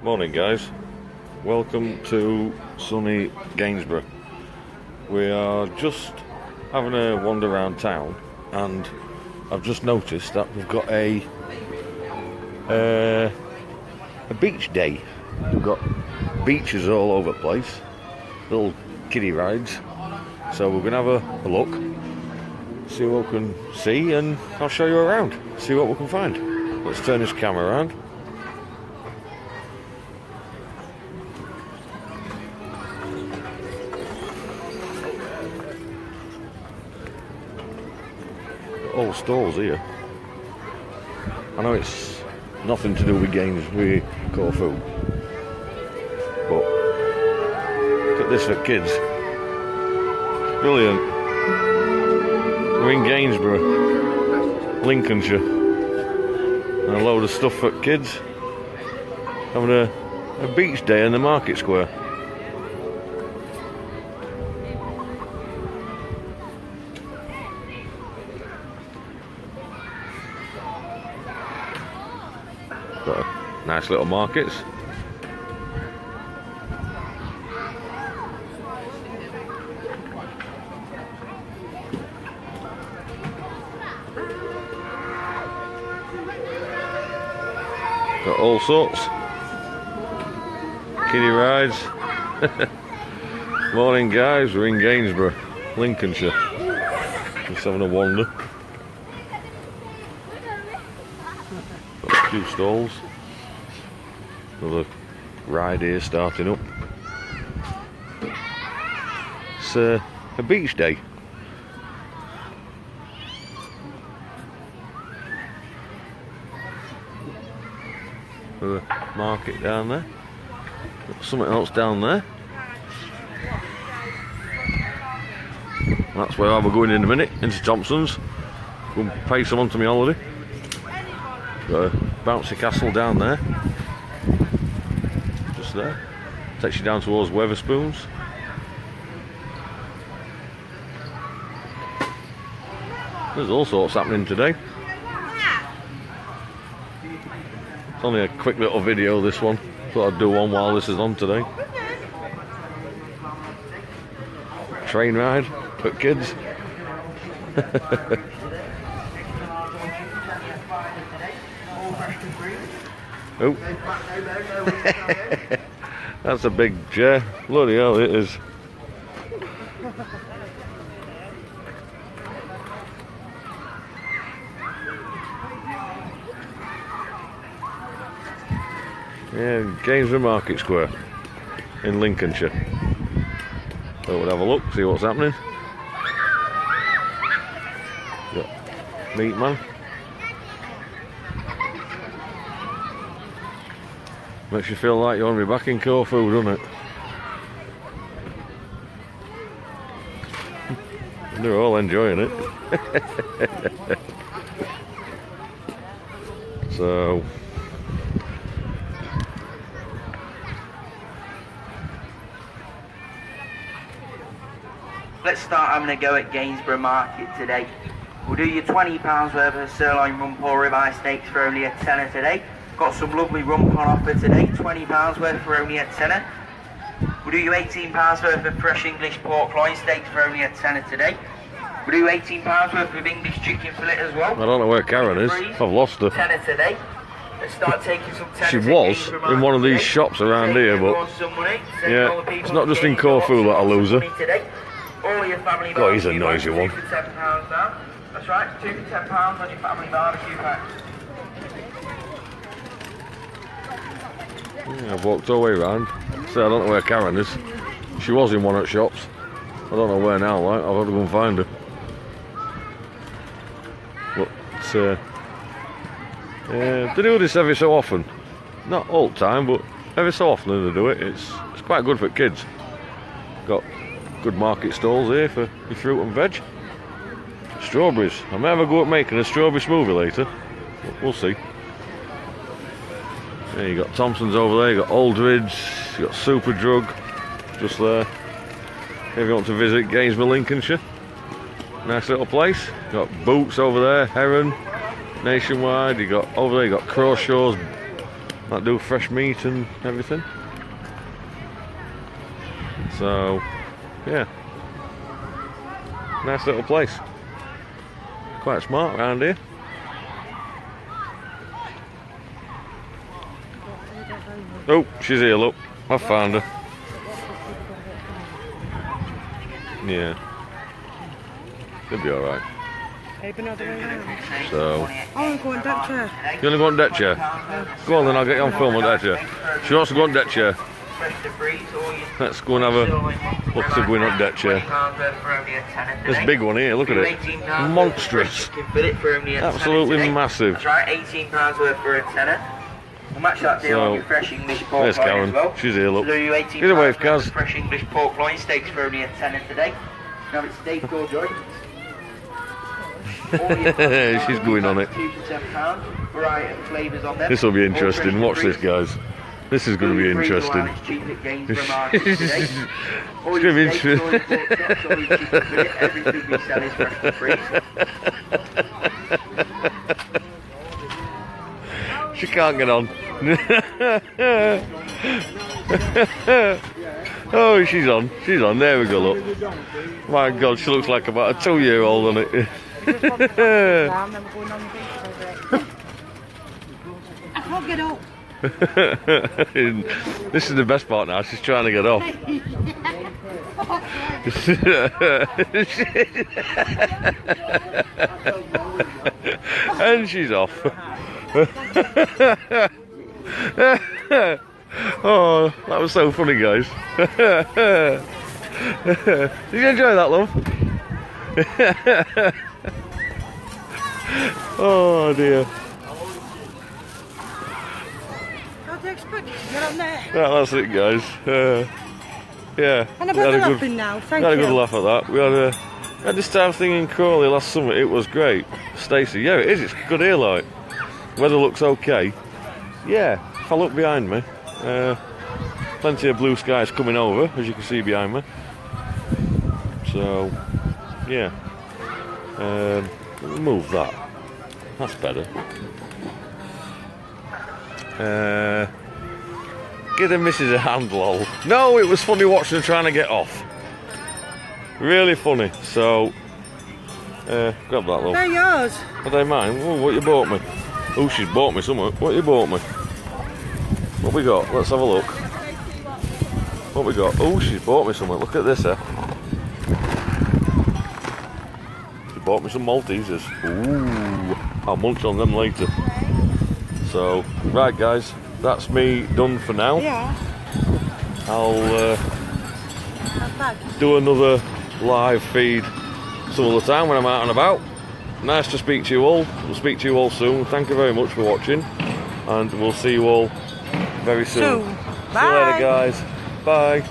Morning guys, welcome to sunny Gainsborough. We are just having a wander around town and I've just noticed that we've got a beach day. We've got beaches all over the place, little kiddie rides, so we're going to have a look, see what we can see, and I'll show you around, see what we can find. Let's turn this camera around. All stalls here. I know it's nothing to do with games with Corfu, but look at this for kids. Brilliant. We're in Gainsborough, Lincolnshire, and a load of stuff for kids. Having a beach day in the market square. Got nice little markets. Got all sorts. Kiddie rides. Morning guys, we're in Gainsborough, Lincolnshire. Just having a wander. Got a few stalls. Another ride here starting up. It's a beach day. The market down there. Got something else down there. That's where I'll be going in a minute, into Thompson's. Go and pay someone to my holiday. Got a bouncy castle down there. Just there. Takes you down towards Weatherspoons. There's all sorts happening today. It's only a quick little video, this one. Thought I'd do one while this is on today. Train ride for kids. Oh. That's a big chair. Bloody hell, it is. Yeah, Gainsborough Market Square in Lincolnshire. So we'll have a look, see what's happening. Got meat man. Makes you feel like you want to be back in Corfu, doesn't it? They're all enjoying it. So let's start having a go at Gainsborough Market today. We'll do your £20 worth of sirloin rump or ribeye steaks for only a tenner today. Got some lovely rump on offer today, £20 worth for only a tenner. We'll do you £18 worth of fresh English pork loin steaks for only a tenner today. We'll do £18 worth of English chicken fillet as well. I don't know where Karen is. I've lost her. Tenner today. Let's start taking some tenners. She was in one of these shops around here, but yeah, it's not just in Corfu that I lose her. God, he's a noisy one. That's right, 2 for £10 on your family barbecue pack. Yeah, I've walked all the way around. So I don't know where Karen is. She was in one of the shops. I don't know where now, like. I'll have to go and find her. But they do this every so often. Not all the time, but every so often they do it. It's quite good for kids. Got good market stalls here for your fruit and veg. Strawberries. I may have a go at making a strawberry smoothie later. We'll see. Yeah, you got Thompson's over there, you got Aldridge, you got Superdrug just there. If you want to visit Gainsborough, Lincolnshire, nice little place. You got Boots over there, Heron, Nationwide. You got over there, you got Crawshaw's that do fresh meat and everything. So, yeah, nice little place. Quite smart around here. Oh, she's here, look. I found her. Yeah. She'll be alright. So. I want to go on deck chair. You want to go on deck chair? Yeah. Go on then, I'll get you on film on deck chair. She wants to go on deck chair. Let's go and have a look at going on deck chair. This big one here, look at it. Monstrous. Absolutely massive. That's right, £18 worth for a tenner. We'll match that deal on your fresh English pork there's loin Karen. as well. She's here, look. So you Get away, Kaz. fresh English pork loin steaks for only a tenner today. Now it's steak or joint. She's going on it. £2 to £10. Variety of flavours on them. This will be interesting. Watch this, guys. This is going to be interesting. It's cheap at Gainsborough Market today. It's going to be interesting. Everything we sell is fresh to freeze. She can't get on. Oh, she's on. She's on. There we go, look. My God, she looks like about a 2-year-old on it. I can't get up. This is the best part now. She's trying to get off. And she's off. Oh, that was so funny, guys. Did you enjoy that, love? Oh dear. How do you expect it to get on there? Right, that's it, guys. Yeah, And I'm laughing now, thank we had a you. good laugh at that. We had this type of thing in Crawley last summer. It was great. Stacey, yeah, it is. It's good here, like. Weather looks okay. Yeah, if I look behind me, plenty of blue skies coming over, as you can see behind me. So, yeah. Move that. That's better. Give the missus a hand, lol. No, it was funny watching her trying to get off. Really funny. So, grab that, love. They're yours. Are they mine? Oh, what you bought me? Oh, she's bought me something. What you bought me? What we got? Let's have a look. What we got? Oh, she's bought me something. Look at this, She bought me some Maltesers. Ooh, I'll munch on them later. So, right, guys, that's me done for now. Yeah. I'll do another live feed some other time when I'm out and about. Nice to speak to you all. We'll speak to you all soon. Thank you very much for watching, and we'll see you all very soon. Bye. See you later, guys. Bye.